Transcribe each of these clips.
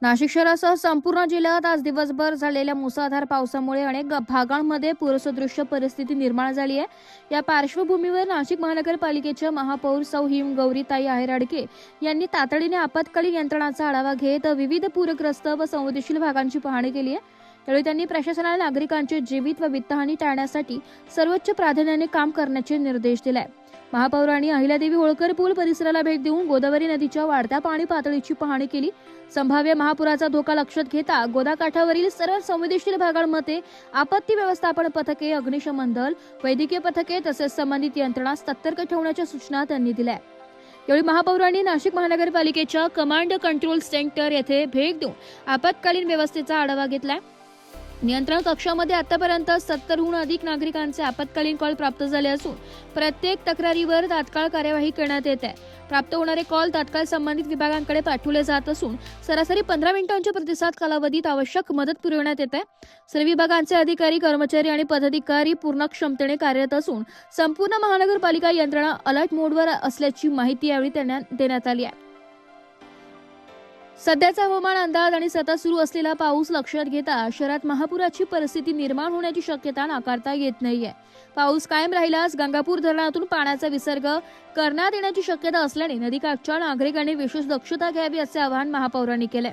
नाशिक शहरासह संपूर्ण जिल्ह्यात आज दिवसभर झालेल्या मुसळधार पावसामुळे अनेक भागांमध्ये पूरसदृश्य परिस्थिती निर्माण झाली आहे। या पार्श्वभूमीवर नाशिक महानगरपालिकेच्या महापौर सौ हिमगौरीताई आहेरडके यांनी तातडीने आपत्कालीन यंत्रणांचा आढावा घेत विविध पूरग्रस्त व संवेदनशील भागांची पाहणी केली आहे। त्यावेळी त्यांनी प्रशासनाला नागरिकांचे जीवित व वित्तहानी टाळण्यासाठी सर्वोच्च प्राधान्याने काम करण्याचे निर्देश दिले। महापौरांनी अहिल्यादेवी होळकर पूल परिसराला भेट देऊन गोदावरी नदीच्या वाढत्या पाणी पातळीची पाहणी केली। संभाव्य महापुराचा धोका लक्षात घेता गोदाकाठावरील सर्व संवेदनशील भागांमध्ये आपत्ती व्यवस्थापन पथके, अग्निशमन दल, वैद्यकीय पथके तसेच संबंधित यंत्रणा सतर्क ठेवण्याच्या सूचना त्यांनी दिल्या। यावेळी महापौरांनी नाशिक महानगरपालिकेच्या कमांड कंट्रोल सेंटर येथे भेट देऊन आपत्कालीन व्यवस्थेचा आढावा घेतला। नियंत्रण कक्षामध्ये आतापर्यंत 70हून अधिक नागरिकांचे आपत्कालीन कॉल प्राप्त झाले असून प्रत्येक तक्रारीवर तात्काळ कार्यवाही करण्यात येत आहे। प्राप्त होणारे कॉल तात्काळ संबंधित विभागांकडे पाठवले जात असून सरासरी 15 मिनिटांच्या प्रतिसाद कालावधीत आवश्यक मदत पुरवण्यात येते। सर्व विभागांचे अधिकारी, कर्मचारी आणि पदाधिकारी पूर्ण क्षमतेने कार्यरत असून संपूर्ण महानगरपालिका यंत्रणा अलर्ट मोडवर असल्याची माहिती यावेळी देण्यात आली आहे। सध्याचा हवामान अंदाज आणि सतत सुरू असलेला पाऊस लक्षात घेता शहरात महापुराची परिस्थिती निर्माण होण्याची शक्यता नाकारता येत नाहीये। पाऊस कायम राहिल्यास गंगापूर धरणातून पाण्याचा विसर्ग करण्यात येण्याची शक्यता असल्याने नदीकाठच्या नागरिकांनी विशेष दक्षता घ्यावी असे आवाहन महापौरांनी केले।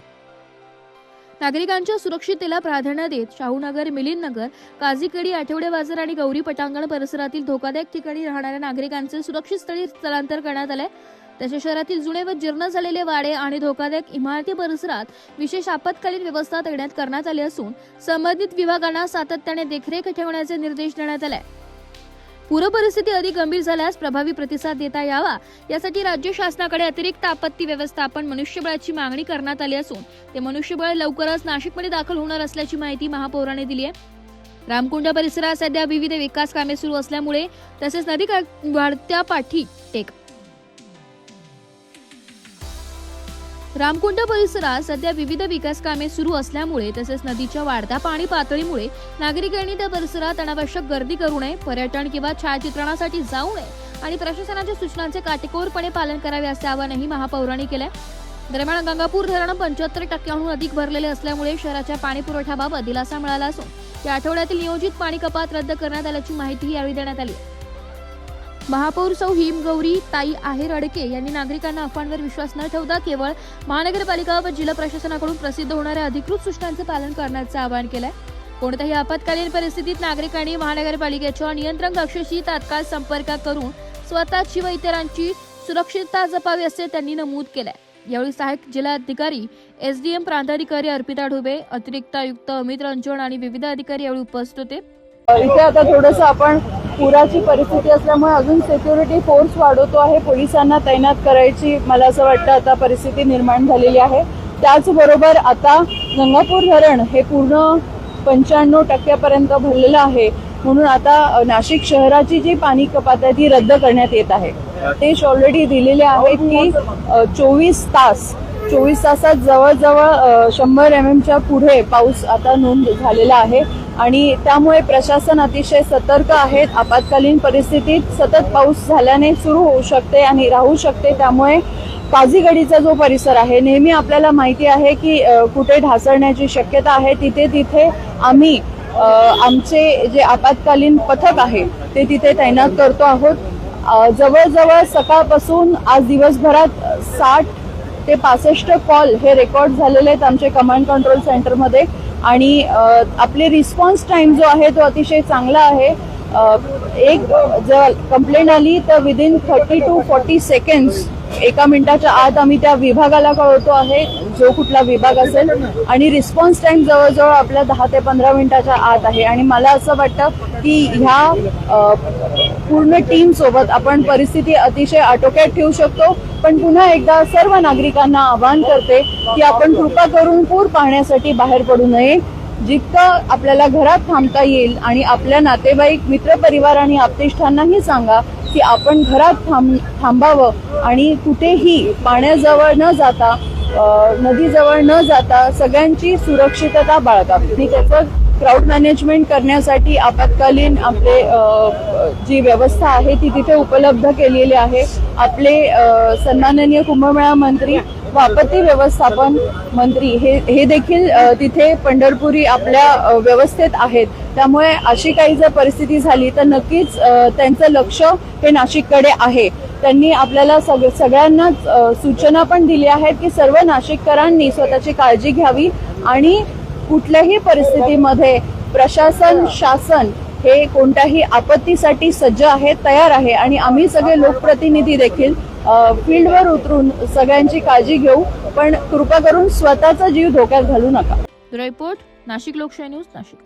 नागरिकांच्या सुरक्षिततेला प्राधान्य देत शाहूनगर, मिलिंदनगर, काझीखेडी, आठवडे बाजार आणि गौरी पटांगण परिसरातील धोकादायक ठिकाणी राहणाऱ्या नागरिकांचे सुरक्षित स्थळी स्थलांतर करण्यात आले। तसेच शहरातील जुने व जीर्ण झालेले वाडे आणि धोकादायक इमारती परिसरात विशेष आपत्कालीन व्यवस्था तैनात करण्यात आली असून संबंधित विभागांना सातत्याने देखरेख ठेवण्याचे निर्देश देण्यात आले। पूरपरिस्थिती अधिक गंभीर झाल्यास प्रभावी प्रतिसाद देता यावा यासाठी राज्य शासनाकडे अतिरिक्त आपत्ती व्यवस्थापन मनुष्यबळाची मागणी करण्यात आली असून ते मनुष्यबळ लवकरच नाशिकमध्ये दाखल होणार असल्याची माहिती महापौरांनी दिली आहे। रामकुंड परिसरात सध्या विविध विकास कामे सुरू असल्यामुळे तसेच नदी वाढत्या पाठी टेक रामकुंड परिसरात सध्या विविध विकास कामे सुरू असल्यामुळे तसेच नदीच्या वाढत्या पाणी पातळीमुळे नागरिकांनी त्या परिसरात अनावश्यक गर्दी करू नये, पर्यटन किंवा छायाचित्रणासाठी जाऊ नये आणि प्रशासनाच्या सूचनांचे काटेकोरपणे पालन करावे असे आवाहनही महापौरांनी केले। दरम्यान गंगापूर धरण 75% अधिक भरलेले असल्यामुळे शहराच्या पाणी पुरवठ्याबाबत दिलासा मिळाला असून या आठवड्यातील नियोजित पाणी कपात रद्द करण्यात आल्याची माहिती यावेळी देण्यात आली। महापौर सौ हिमगौरीताई आहेरडके यांनी नागरिकांना अफवांवर विश्वास न ठेवता केवळ महानगरपालिका व जिल्हा प्रशासनाकडून प्रसिद्ध होणाऱ्या अधिकृत सूचनांचे पालन करण्याचे आवाहन केले। कोणत्याही आपत्कालीन परिस्थितीत नागरिकांनी महानगरपालिकेच्या नियंत्रण कक्षाशी तात्काळ संपर्क करून स्वतःची व इतरांची सुरक्षितता जपावी असे त्यांनी नमूद केले। यावेळी सहाय्यक जिल्हाधिकारी, एसडीएम प्रांताधिकारी अर्पिता ढुबे, अतिरिक्त आयुक्त अमित रंजन आणि विविध अधिकारी यावेळी उपस्थित होते। इथे आता थोडंसं आपण पुराची परिस्थिती असल्यामुळे अजून सिक्युरिटी फोर्स वाढवतो आहे, पोलिसांना तैनात करायची मला असं वाटतं आता परिस्थिती निर्माण झालेली आहे। त्याचबरोबर आता गंगापूर धरण हे पूर्ण 95% भरलेलं आहे, म्हणून आता नाशिक शहराची जी पाणी कपात आहे ती रद्द करण्यात येत आहे। आदेश ऑलरेडी दिलेले आहेत की 24 तासात जवळजवळ 100 mm पुढे पाऊस आता नोंद झालेला आहे आणि त्यामुळे प्रशासन अतिशय सतर्क आहेत। आपत्कालीन परिस्थितीत सतत पाऊस झाल्याने सुरू होऊ शकते आणि राहू शकते, त्यामुळे काझीखेडीचा जो परिसर आहे नेहमी आपल्याला माहिती आहे की कुठे ढासळण्याची शक्यता आहे, तिथे आम्ही आमचे जे आपत्कालीन पथक आहे ते तिथे तैनात करतो आहोत। जवळजवळ सकाळपासून आज दिवसभरात 60 ते 65 कॉल हे रेकॉर्ड झालेले आहेत आमच्या कमांड कंट्रोल सेंटरमध्ये आणि आपले रिस्पॉन्स टाइम जो आहे तो अतिशय चांगला आहे। एक जर कंप्लेंट आली तर विदिन 30 to 40 सेकंड्स 1 मिनिटाच्या आत आम्ही त्या विभागाला कळवतो आहे, जो कुठला विभाग असेल, आणि रिस्पॉन्स टाइम जवळजवळ आपल्या 10 ते 15 मिनिटाच्या आत आहे। आणि मला असं वाटतं की ह्या पूर्ण टीम सोबत आपण परिस्थिती अतिशय आटोक्यात ठेवू शकतो। पण पुन्हा एकदा सर्व नागरिकांना आवाहन करते की आपण कृपा करून पूर पाहण्यासाठी बाहेर पडू नये। जितकं आपल्याला घरात थांबता येईल आणि आपल्या नातेवाईक, मित्रपरिवार आणि आप्तेष्टांनाही सांगा की आपण घरात थांबावं आणि कुठेही पाण्याजवळ न जाता, नदीजवळ न जाता सगळ्यांची सुरक्षितता बाळगावी। आणि त्याचं क्राऊड मॅनेजमेंट करण्यासाठी आपत्कालीन आपले जी व्यवस्था आहे ती तिथे उपलब्ध केलेली आहे। आपले सन्माननीय कुंभमेळा मंत्री व व आपत्ती व्यवस्थापन मंत्री हे देखील तिथे पंढरपुरी आपल्या व्यवस्थेत आहेत. त्यामुळे अशी काही जर परिस्थिती झाली तर नक्कीच त्यांचं लक्ष हे नाशिककडे आहे. त्यांनी आपल्याला सगळ्यांनाच सूचना पण दिली आहेत की सर्व नाशिककरांनी स्वतःची काळजी घ्यावी आणि कुठल्याही परिस्थितीमध्ये प्रशासन, शासन हे कोणत्याही आपत्तीसाठी सज्ज आहे, तयार आहे आणि आम्ही सगळे लोकप्रतिनिधी देखील फील्डवर उतरून सगळ्यांची काळजी घेऊ. पण कृपा करून स्वतःचा जीव धोक्यात घालू नका. रिपोर्ट नाशिक लोकशाही न्यूज नाशिक.